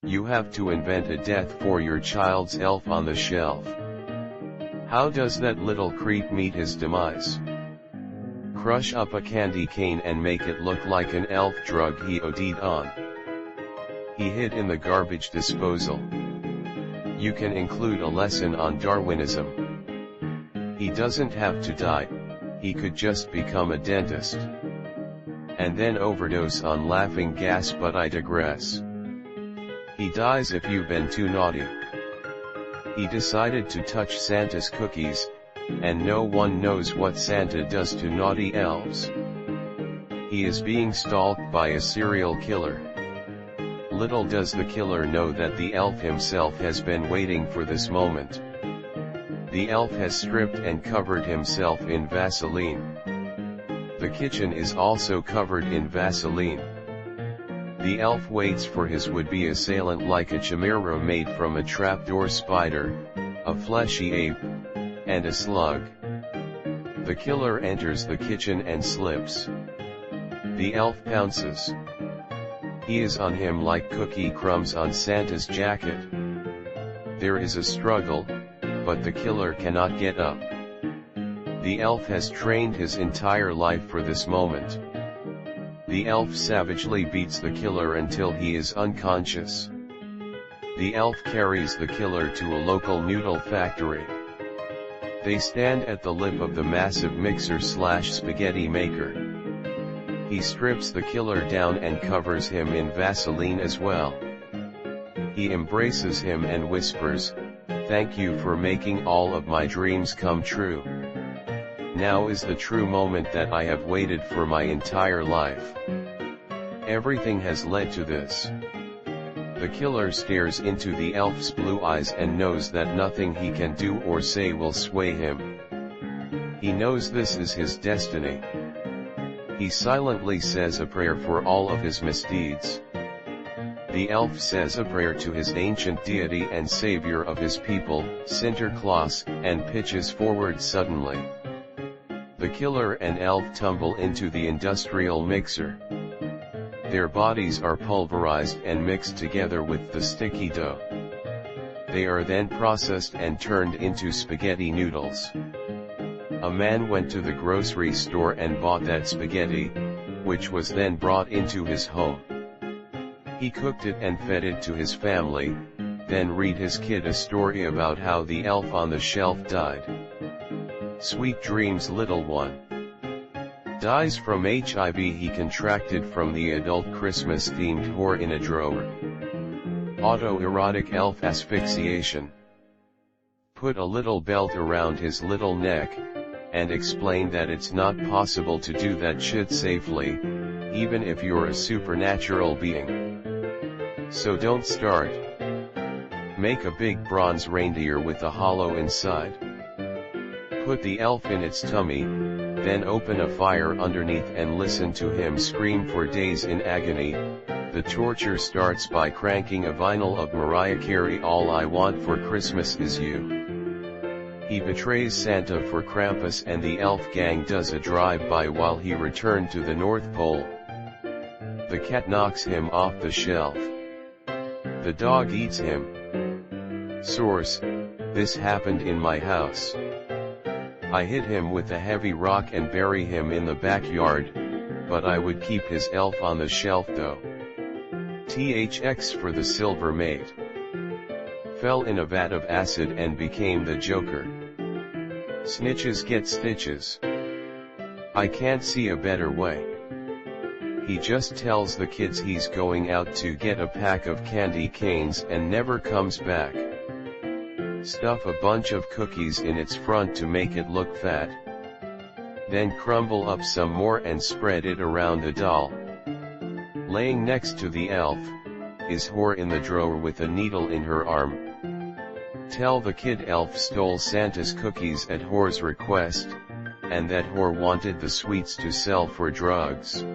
You have to invent a death for your child's elf on the shelf. How does that little creep meet his demise? Crush up a candy cane and make it look like an elf drug he OD'd on. He hid in the garbage disposal. You can include a lesson on Darwinism. He doesn't have to die, he could just become a dentist. And then overdose on laughing gas, but I digress. He dies if you've been too naughty. He decided to touch Santa's cookies, and no one knows what Santa does to naughty elves. He is being stalked by a serial killer. Little does the killer know that the elf himself has been waiting for this moment. The elf has stripped and covered himself in Vaseline. The kitchen is also covered in Vaseline. The elf waits for his would-be assailant like a chimera made from a trapdoor spider, a fleshy ape, and a slug. The killer enters the kitchen and slips. The elf pounces. He is on him like cookie crumbs on Santa's jacket. There is a struggle, but the killer cannot get up. The elf has trained his entire life for this moment. The elf savagely beats the killer until he is unconscious. The elf carries the killer to a local noodle factory. They stand at the lip of the massive mixer/spaghetti maker. He strips the killer down and covers him in Vaseline as well. He embraces him and whispers, "Thank you for making all of my dreams come true. Now is the true moment that I have waited for my entire life. Everything has led to this." The killer stares into the elf's blue eyes and knows that nothing he can do or say will sway him. He knows this is his destiny. He silently says a prayer for all of his misdeeds. The elf says a prayer to his ancient deity and savior of his people, Sinterklaas, and pitches forward suddenly. The killer and elf tumble into the industrial mixer. Their bodies are pulverized and mixed together with the sticky dough. They are then processed and turned into spaghetti noodles. A man went to the grocery store and bought that spaghetti, which was then brought into his home. He cooked it and fed it to his family, then read his kid a story about how the elf on the shelf died. Sweet dreams, little one. Dies from HIV he contracted from the adult Christmas-themed whore in a drawer. Autoerotic elf asphyxiation. Put a little belt around his little neck, and explain that it's not possible to do that shit safely, even if you're a supernatural being. So don't start. Make a big bronze reindeer with a hollow inside. Put the elf in its tummy, then open a fire underneath and listen to him scream for days in agony. The torture starts by cranking a vinyl of Mariah Carey, "All I Want for Christmas Is You." He betrays Santa for Krampus and the elf gang does a drive-by while he returned to the North Pole. The cat knocks him off the shelf. The dog eats him. Source: this happened in my house. I hit him with a heavy rock and bury him in the backyard, but I would keep his elf on the shelf though. THX for the Silver Maid. Fell in a vat of acid and became the Joker. Snitches get stitches. I can't see a better way. He just tells the kids he's going out to get a pack of candy canes and never comes back. Stuff a bunch of cookies in its front to make it look fat. Then crumble up some more and spread it around the doll. Laying next to the elf is whore in the drawer with a needle in her arm. Tell the kid elf stole Santa's cookies at whore's request, and that whore wanted the sweets to sell for drugs.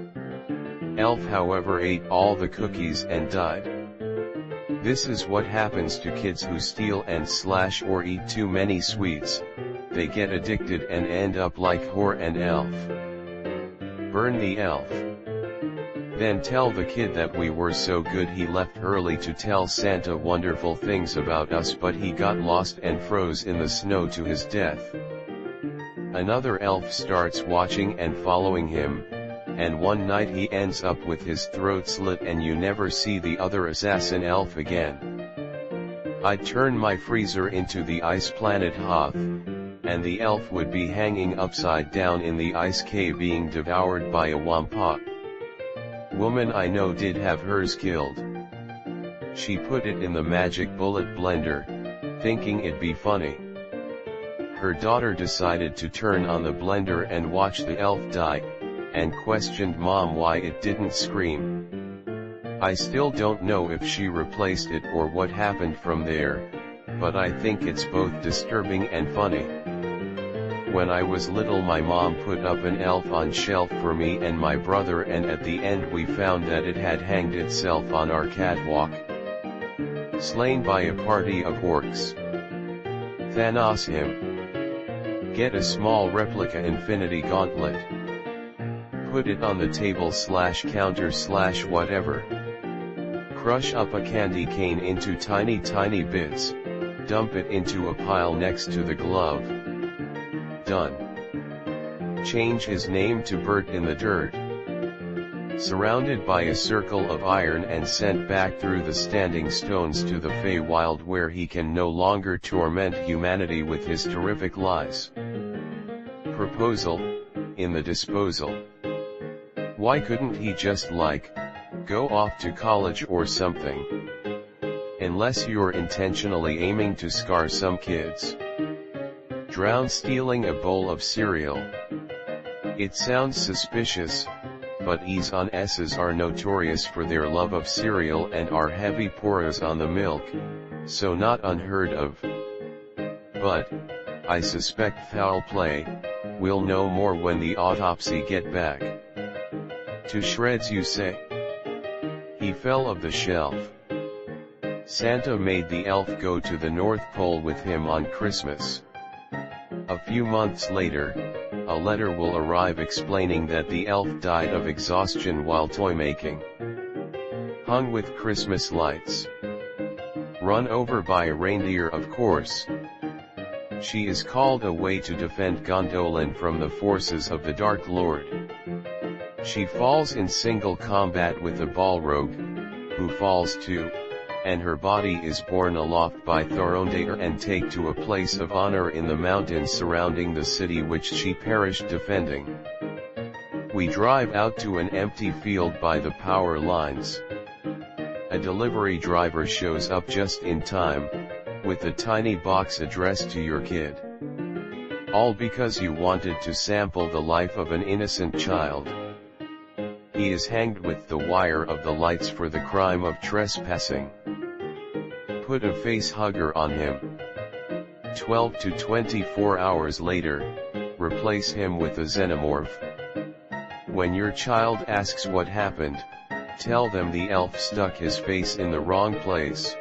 Elf however ate all the cookies and died. This is what happens to kids who steal and slash or eat too many sweets. They get addicted and end up like whore and elf. Burn the elf. Then tell the kid that we were so good he left early to tell Santa wonderful things about us, but he got lost and froze in the snow to his death. Another elf starts watching and following him, and one night he ends up with his throat slit and you never see the other assassin elf again. I'd turn my freezer into the ice planet Hoth, and the elf would be hanging upside down in the ice cave being devoured by a wampa. Woman I know did have hers killed. She put it in the magic bullet blender, thinking it'd be funny. Her daughter decided to turn on the blender and watch the elf die, and questioned mom why it didn't scream. I still don't know if she replaced it or what happened from there, but I think it's both disturbing and funny. When I was little my mom put up an elf on shelf for me and my brother, and at the end we found that it had hanged itself on our catwalk. Slain by a party of orcs. Thanos him. Get a small replica Infinity Gauntlet. Put it on the table / counter / whatever. Crush up a candy cane into tiny bits, dump it into a pile next to the glove. Done. Change his name to Bert in the dirt. Surrounded by a circle of iron and sent back through the standing stones to the Feywild, where he can no longer torment humanity with his terrific lies. Proposal, in the disposal. Why couldn't he just go off to college or something? Unless you're intentionally aiming to scar some kids. Drown stealing a bowl of cereal. It sounds suspicious, but E's on S's are notorious for their love of cereal and are heavy pourers on the milk, so not unheard of. But, I suspect foul play. We'll know more when the autopsy get back. To shreds you say? He fell off the shelf. Santa made the elf go to the North Pole with him on Christmas. A few months later, a letter will arrive explaining that the elf died of exhaustion while toy making. Hung with Christmas lights. Run over by a reindeer, of course. She is called away to defend Gondolin from the forces of the Dark Lord. She falls in single combat with the Balrog, who falls too, and her body is borne aloft by Thorondair and taken to a place of honor in the mountains surrounding the city which she perished defending. We drive out to an empty field by the power lines. A delivery driver shows up just in time, with a tiny box addressed to your kid. All because you wanted to sample the life of an innocent child. He is hanged with the wire of the lights for the crime of trespassing. Put a face hugger on him. 12 to 24 hours later, replace him with a xenomorph. When your child asks what happened, tell them the elf stuck his face in the wrong place.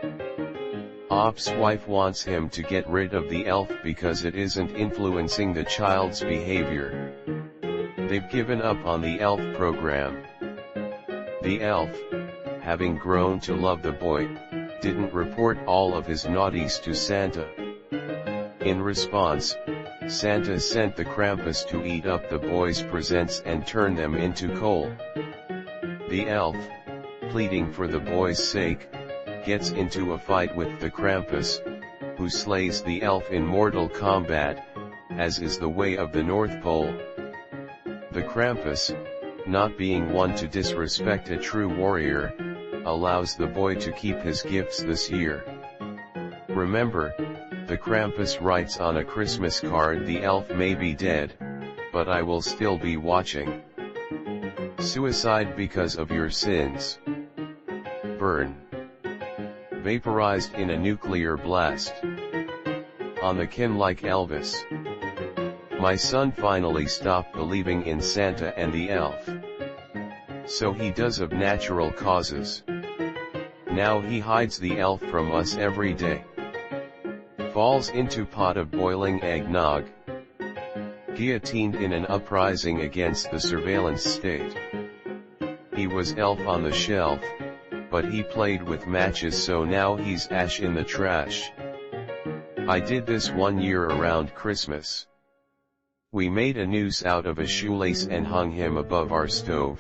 Op's wife wants him to get rid of the elf because it isn't influencing the child's behavior. They've given up on the elf program. The elf, having grown to love the boy, didn't report all of his naughties to Santa. In response, Santa sent the Krampus to eat up the boy's presents and turn them into coal. The elf, pleading for the boy's sake, gets into a fight with the Krampus, who slays the elf in mortal combat, as is the way of the North Pole. The Krampus, not being one to disrespect a true warrior, allows the boy to keep his gifts this year. Remember, the Krampus writes on a Christmas card, the elf may be dead, but I will still be watching. Suicide because of your sins. Burn. Vaporized in a nuclear blast. On the kin like Elvis. My son finally stopped believing in Santa and the elf. So he does of natural causes. Now he hides the elf from us every day. Falls into pot of boiling eggnog. Guillotined in an uprising against the surveillance state. He was elf on the shelf, but he played with matches, so now he's ash in the trash. I did this one year around Christmas. We made a noose out of a shoelace and hung him above our stove.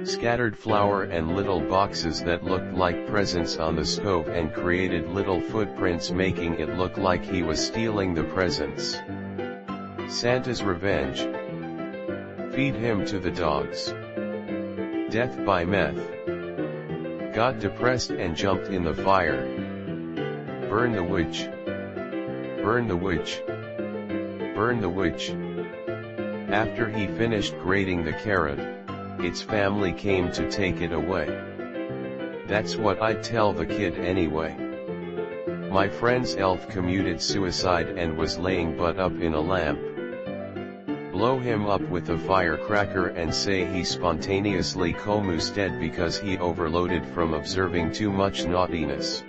Scattered flour and little boxes that looked like presents on the stove and created little footprints, making it look like he was stealing the presents. Santa's revenge. Feed him to the dogs. Death by meth. Got depressed and jumped in the fire. Burn the witch. Burn the witch. Burn the witch. After he finished grating the carrot, its family came to take it away. That's what I'd tell the kid anyway. My friend's elf committed suicide and was laying butt up in a lamp. Blow him up with a firecracker and say he spontaneously almost dead because he overloaded from observing too much naughtiness.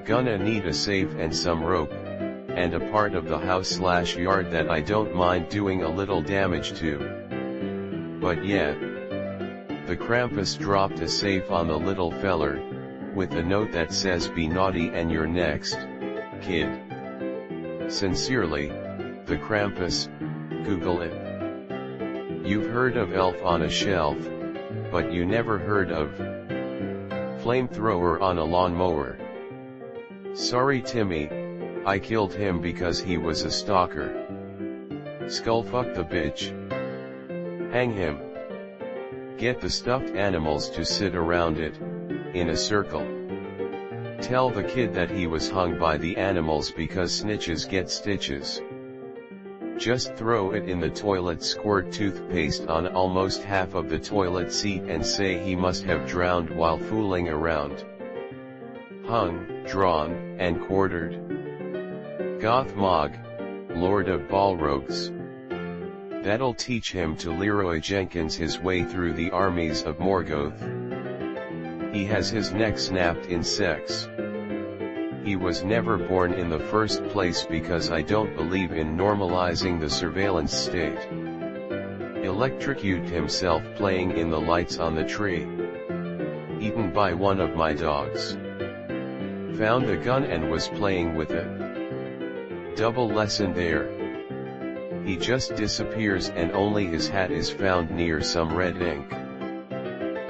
Gonna need a safe and some rope, and a part of the house/yard that I don't mind doing a little damage to. But yeah, the Krampus dropped a safe on the little feller, with a note that says be naughty and you're next, kid. Sincerely, the Krampus. Google it. You've heard of elf on a shelf, but you never heard of flamethrower on a lawnmower. Sorry Timmy, I killed him because he was a stalker. Skullfuck the bitch. Hang him. Get the stuffed animals to sit around it, in a circle. Tell the kid that he was hung by the animals because snitches get stitches. Just throw it in the toilet, squirt toothpaste on almost half of the toilet seat and say he must have drowned while fooling around. Hung, drawn, and quartered. Goth Mog, Lord of Balrogs. That'll teach him to Leroy Jenkins his way through the armies of Morgoth. He has his neck snapped in sex. He was never born in the first place because I don't believe in normalizing the surveillance state. Electrocute himself playing in the lights on the tree. Eaten by one of my dogs. Found the gun and was playing with it. Double lesson there. He just disappears and only his hat is found near some red ink.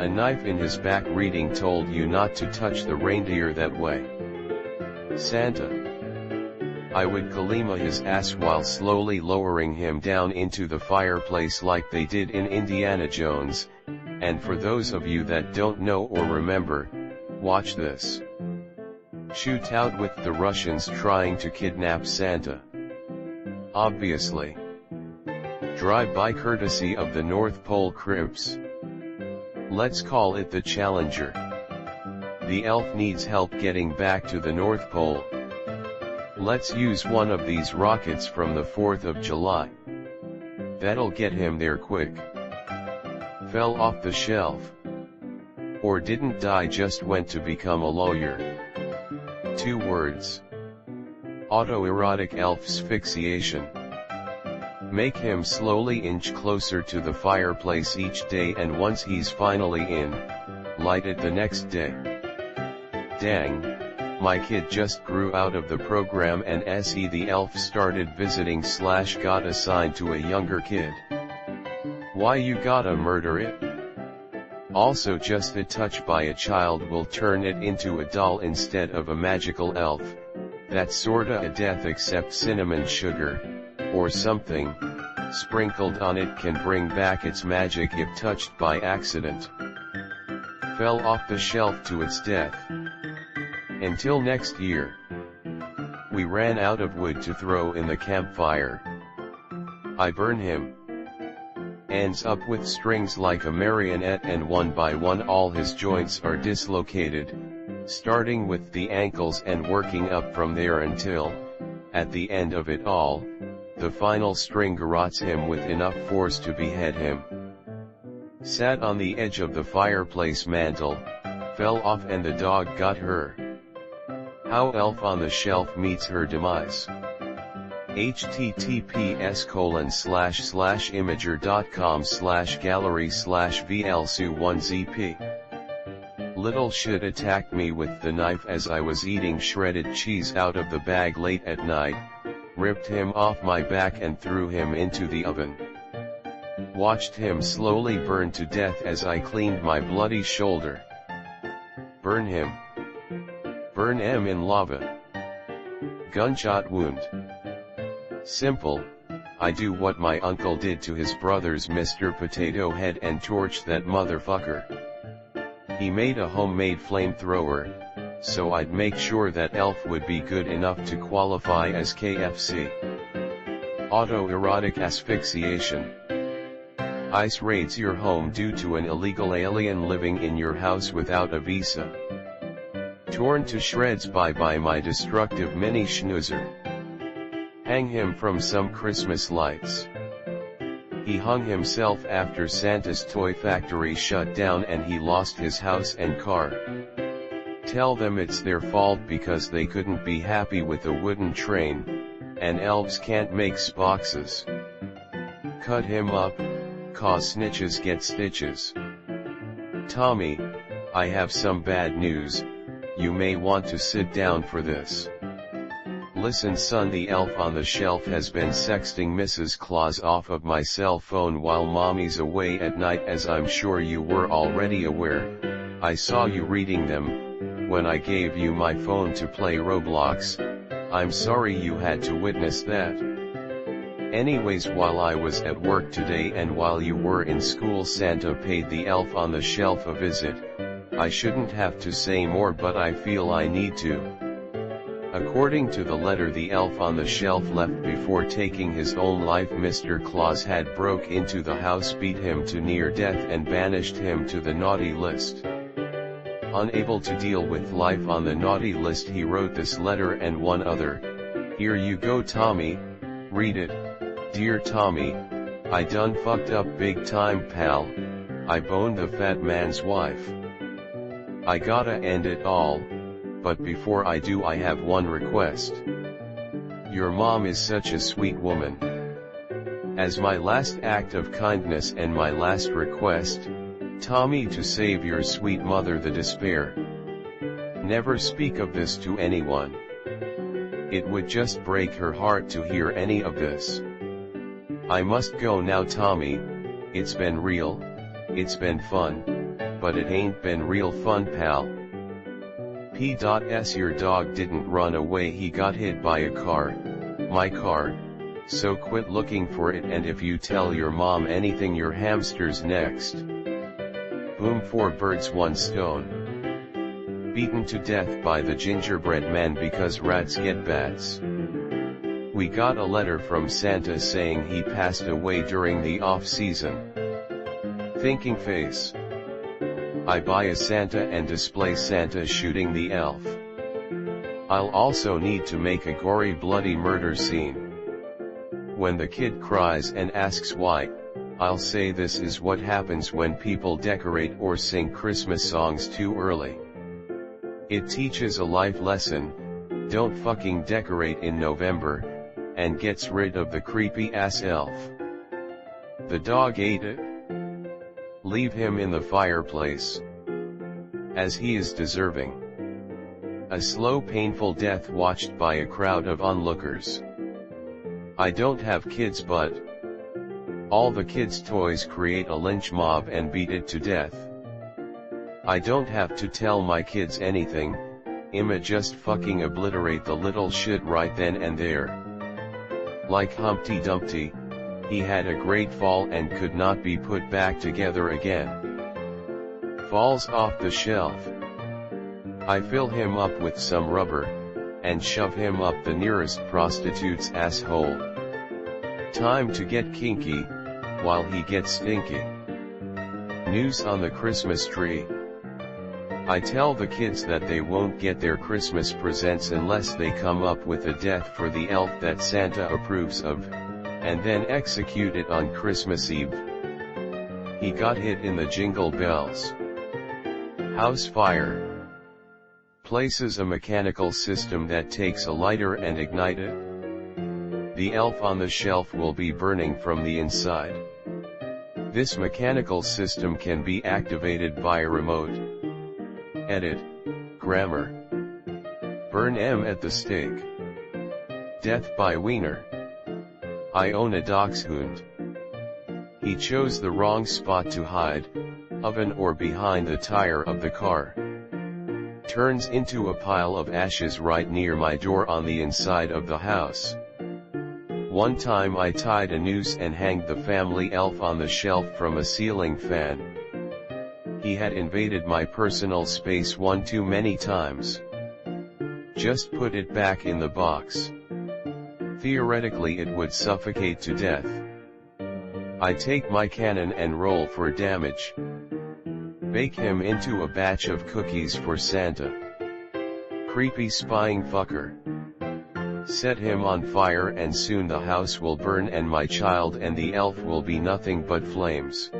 A knife in his back reading told you not to touch the reindeer that way. Santa. I would Kalima his ass while slowly lowering him down into the fireplace like they did in Indiana Jones, and for those of you that don't know or remember, watch this. Shootout with the Russians trying to kidnap Santa. Obviously. Drive-by courtesy of the North Pole Crips. Let's call it the Challenger. The elf needs help getting back to the North Pole. Let's use one of these rockets from the 4th of July. That'll get him there quick. Fell off the shelf. Or didn't die, just went to become a lawyer. 2 words. Autoerotic elf's asphyxiation. Make him slowly inch closer to the fireplace each day, and once he's finally in, light it the next day. Dang, my kid just grew out of the program and SE the elf started visiting / got assigned to a younger kid. Why you gotta murder it? Also, just a touch by a child will turn it into a doll instead of a magical elf. That's sorta a death, except cinnamon sugar, or something, sprinkled on it can bring back its magic if touched by accident. Fell off the shelf to its death. Until next year. We ran out of wood to throw in the campfire. I burn him. Ends up with strings like a marionette, and one by one all his joints are dislocated, starting with the ankles and working up from there until, at the end of it all, the final string garrots him with enough force to behead him. Sat on the edge of the fireplace mantle, fell off and the dog got her. How Elf on the Shelf meets her demise. https://imager.com/gallery/vlsu1zp. Little shit attacked me with the knife as I was eating shredded cheese out of the bag late at night, ripped him off my back and threw him into the oven. Watched him slowly burn to death as I cleaned my bloody shoulder. Burn him. Burn him in lava. Gunshot wound. Simple, I do what my uncle did to his brother's Mr. Potato Head and torch that motherfucker. He made a homemade flamethrower, so I'd make sure that Elf would be good enough to qualify as KFC. Autoerotic asphyxiation. ICE raids your home due to an illegal alien living in your house without a visa. Torn to shreds by my destructive mini schnoozer. Hang him from some Christmas lights. He hung himself after Santa's toy factory shut down and he lost his house and car. Tell them it's their fault because they couldn't be happy with a wooden train, and elves can't make boxes. Cut him up, 'cause snitches get stitches. Tommy, I have some bad news, you may want to sit down for this. Listen son, the elf on the shelf has been sexting Mrs. Claus off of my cell phone while mommy's away at night, as I'm sure you were already aware. I saw you reading them, when I gave you my phone to play Roblox. I'm sorry you had to witness that. Anyways, while I was at work today and while you were in school, Santa paid the elf on the shelf a visit. I shouldn't have to say more, but I feel I need to. According to the letter the elf on the shelf left before taking his own life, Mr. Claus had broke into the house, beat him to near death and banished him to the naughty list. Unable to deal with life on the naughty list, he wrote this letter and one other. Here you go Tommy, read it. Dear Tommy, I done fucked up big time pal, I boned the fat man's wife. I gotta end it all. But before I do, I have one request. Your mom is such a sweet woman. As my last act of kindness and my last request, Tommy, to save your sweet mother the despair. Never speak of this to anyone. It would just break her heart to hear any of this. I must go now Tommy, it's been real, it's been fun, but it ain't been real fun pal. P.S. Your dog didn't run away, he got hit by a car, my car, so quit looking for it, and if you tell your mom anything your hamster's next. Boom, 4 birds 1 stone. Beaten to death by the gingerbread man because rats get bats. We got a letter from Santa saying he passed away during the off-season. Thinking face. I buy a Santa and display Santa shooting the elf. I'll also need to make a gory bloody murder scene. When the kid cries and asks why, I'll say this is what happens when people decorate or sing Christmas songs too early. It teaches a life lesson, don't fucking decorate in November, and gets rid of the creepy ass elf. The dog ate it. Leave him in the fireplace, as he is deserving. A slow painful death watched by a crowd of onlookers. I don't have kids, but all the kids' toys create a lynch mob and beat it to death. I don't have to tell my kids anything, I'ma just fucking obliterate the little shit right then and there. Like Humpty Dumpty, he had a great fall and could not be put back together again. Falls off the shelf. I fill him up with some rubber, and shove him up the nearest prostitute's asshole. Time to get kinky, while he gets stinky. News on the Christmas tree. I tell the kids that they won't get their Christmas presents unless they come up with a death for the elf that Santa approves of, and then execute it on Christmas Eve. He got hit in the Jingle Bells. House fire. Places a mechanical system that takes a lighter and ignite it. the elf on the shelf will be burning from the inside. This mechanical system can be activated via remote. Edit. Grammar. Burn M at the stake. Death by Wiener. I own a dachshund. He chose the wrong spot to hide, oven or behind the tire of the car. Turns into a pile of ashes right near my door on the inside of the house. One time I tied a noose and hanged the family elf on the shelf from a ceiling fan. He had invaded my personal space one too many times. Just put it back in the box. Theoretically it would suffocate to death. I take my cannon and roll for damage. Bake him into a batch of cookies for Santa. Creepy spying fucker. Set him on fire and soon the house will burn and my child and the elf will be nothing but flames.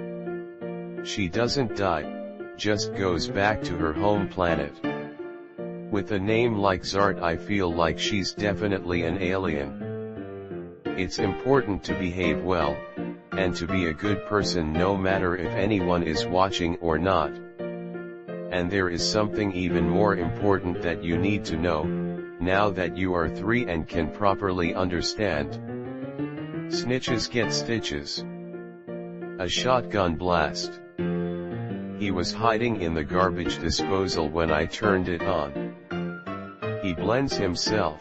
She doesn't die, just goes back to her home planet. With a name like Zart I feel like she's definitely an alien. It's important to behave well, and to be a good person no matter if anyone is watching or not. And there is something even more important that you need to know, now that you are 3 and can properly understand. Snitches get stitches. A shotgun blast. He was hiding in the garbage disposal when I turned it on. He blends himself.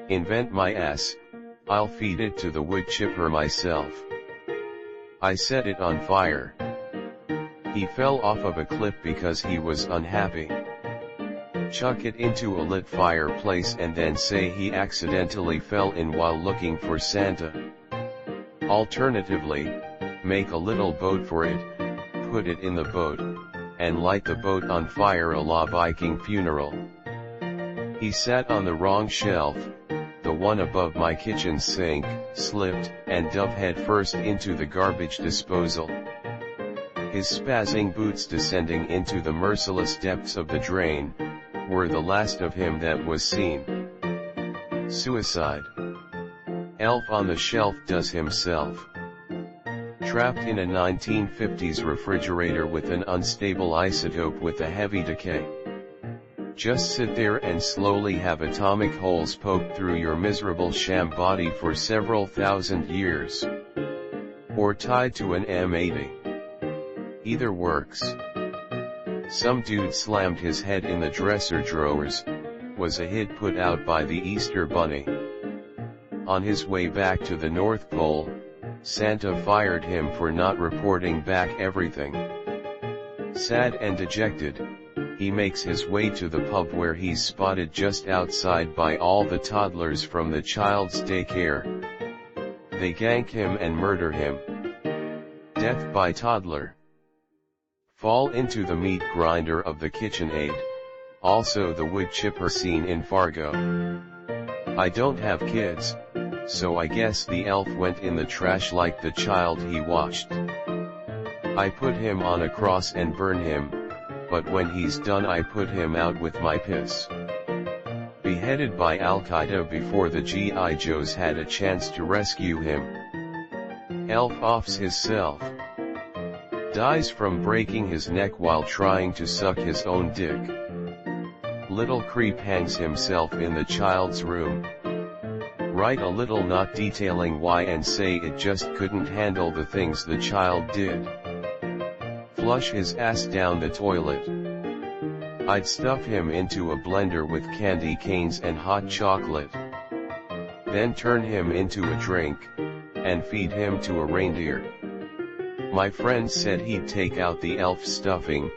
Invent my ass, I'll feed it to the wood chipper myself. I set it on fire. He fell off of a cliff because he was unhappy. Chuck it into a lit fireplace and then say he accidentally fell in while looking for Santa. Alternatively, make a little boat for it, put it in the boat, and light the boat on fire a la Viking funeral. He sat on the wrong shelf, the one above my kitchen sink, slipped, and dove head first into the garbage disposal. His spazzing boots descending into the merciless depths of the drain, were the last of him that was seen. Suicide. Elf on the shelf does himself. Trapped in a 1950s refrigerator with an unstable isotope with a heavy decay. Just sit there and slowly have atomic holes poked through your miserable sham body for several thousand years. Or tied to an M80. Either works. Some dude slammed his head in the dresser drawers, was a hit put out by the Easter Bunny. On his way back to the North Pole, Santa fired him for not reporting back everything. Sad and dejected, he makes his way to the pub where he's spotted just outside by all the toddlers from the child's daycare. They gank him and murder him. Death by toddler. Fall into the meat grinder of the KitchenAid, also the wood chipper scene in Fargo. I don't have kids, so I guess the elf went in the trash like the child he watched. I put him on a cross and burn him, but when he's done I put him out with my piss. Beheaded by Al-Qaeda before the G.I. Joes had a chance to rescue him. Elf offs himself. Dies from breaking his neck while trying to suck his own dick. Little creep hangs himself in the child's room. Write a little note detailing why and say it just couldn't handle the things the child did. Flush his ass down the toilet. I'd stuff him into a blender with candy canes and hot chocolate. Then turn him into a drink, and feed him to a reindeer. My friend said he'd take out the elf stuffing,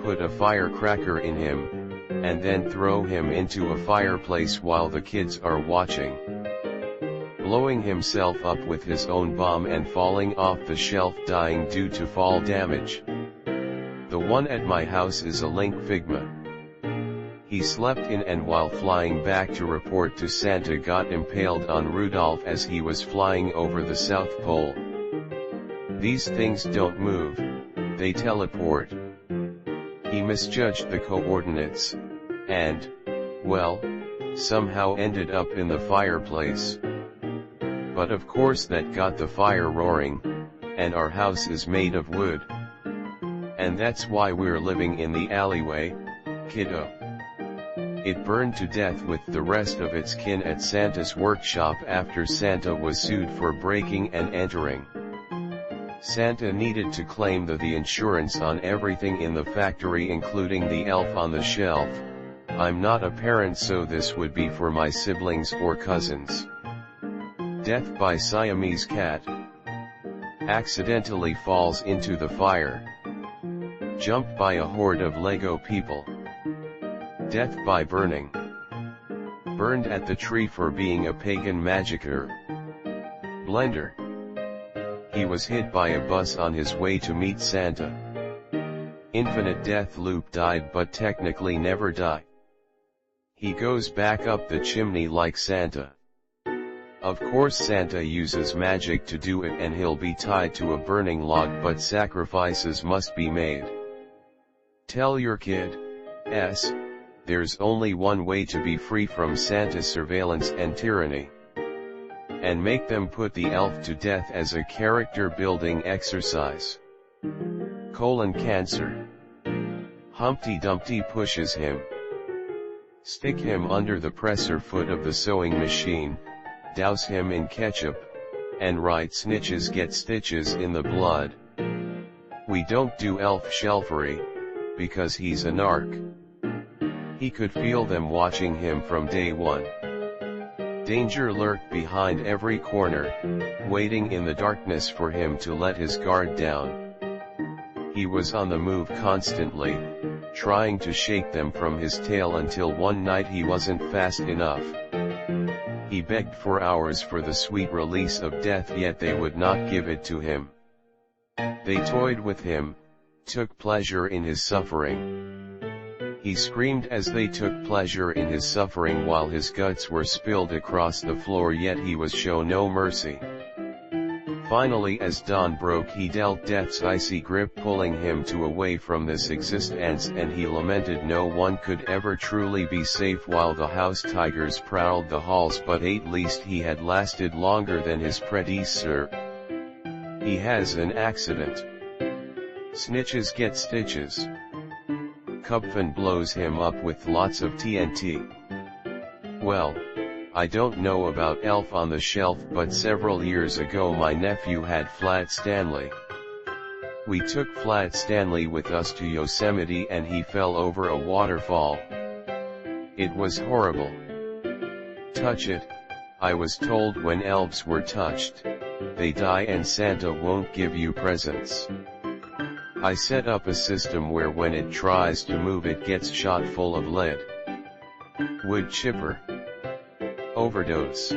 put a firecracker in him, and then throw him into a fireplace while the kids are watching. Blowing himself up with his own bomb and falling off the shelf dying due to fall damage. The one at my house is a link figma. He slept in and while flying back to report to Santa got impaled on Rudolph as he was flying over the South Pole. These things don't move, they teleport. He misjudged the coordinates, and, well, somehow ended up in the fireplace. But of course that got the fire roaring, and our house is made of wood. And that's why we're living in the alleyway, kiddo. It burned to death with the rest of its kin at Santa's workshop after Santa was sued for breaking and entering. Santa needed to claim the insurance on everything in the factory, including the elf on the shelf. I'm not a parent, so this would be for my siblings or cousins. Death by Siamese cat. Accidentally falls into the fire. Jumped by a horde of Lego people. Death by burning. Burned at the tree for being a pagan magicier. Blender. He was hit by a bus on his way to meet Santa. Infinite death loop, died but technically never die. He goes back up the chimney like Santa. Of course Santa uses magic to do it, and he'll be tied to a burning log, but sacrifices must be made. Tell your kid, there's only one way to be free from Santa's surveillance and tyranny. And make them put the elf to death as a character building exercise. Colon cancer. Humpty Dumpty pushes him. Stick him under the presser foot of the sewing machine, douse him in ketchup, and write snitches get stitches in the blood. We don't do elf shelfery, because he's a narc. He could feel them watching him from day one. Danger lurked behind every corner, waiting in the darkness for him to let his guard down. He was on the move constantly, trying to shake them from his tail, until one night he wasn't fast enough. He begged for hours for the sweet release of death, yet they would not give it to him. They toyed with him, took pleasure in his suffering. He screamed as they took pleasure in his suffering while his guts were spilled across the floor, yet he was shown no mercy. Finally, as dawn broke, he dealt death's icy grip, pulling him away from this existence, and he lamented no one could ever truly be safe while the house tigers prowled the halls, but at least he had lasted longer than his predecessor. He has an accident. Snitches get stitches. Kupfan blows him up with lots of TNT. Well, I don't know about Elf on the Shelf, but several years ago my nephew had Flat Stanley. We took Flat Stanley with us to Yosemite and he fell over a waterfall. It was horrible. Touch it, I was told. When elves were touched, they die and Santa won't give you presents. I set up a system where when it tries to move it gets shot full of lead. Wood chipper. Overdose.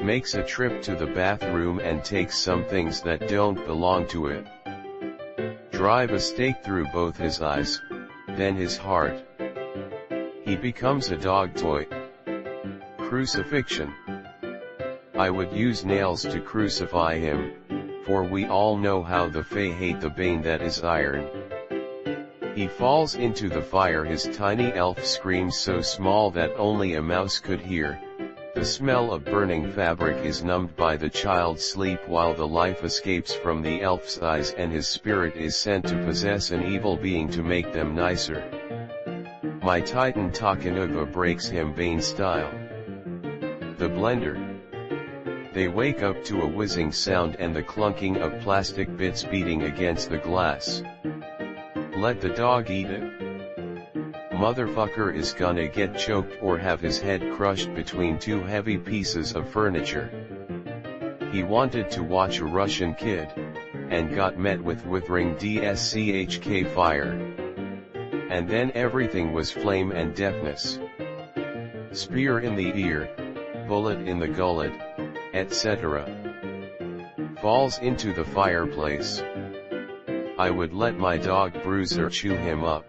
Makes a trip to the bathroom and takes some things that don't belong to it. Drive a stake through both his eyes, then his heart. He becomes a dog toy. Crucifixion. I would use nails to crucify him, for we all know how the Fae hate the bane that is iron. He falls into the fire, his tiny elf screams so small that only a mouse could hear. The smell of burning fabric is numbed by the child's sleep while the life escapes from the elf's eyes, and his spirit is sent to possess an evil being to make them nicer. My Titan Takanuva breaks him Bane style. The blender. They wake up to a whizzing sound and the clunking of plastic bits beating against the glass. Let the dog eat it. Motherfucker is gonna get choked or have his head crushed between two heavy pieces of furniture. He wanted to watch a Russian kid, and got met with withering DSCHK fire. And then everything was flame and deafness. Spear in the ear, bullet in the gullet, etc. Falls into the fireplace. I would let my dog Bruiser chew him up.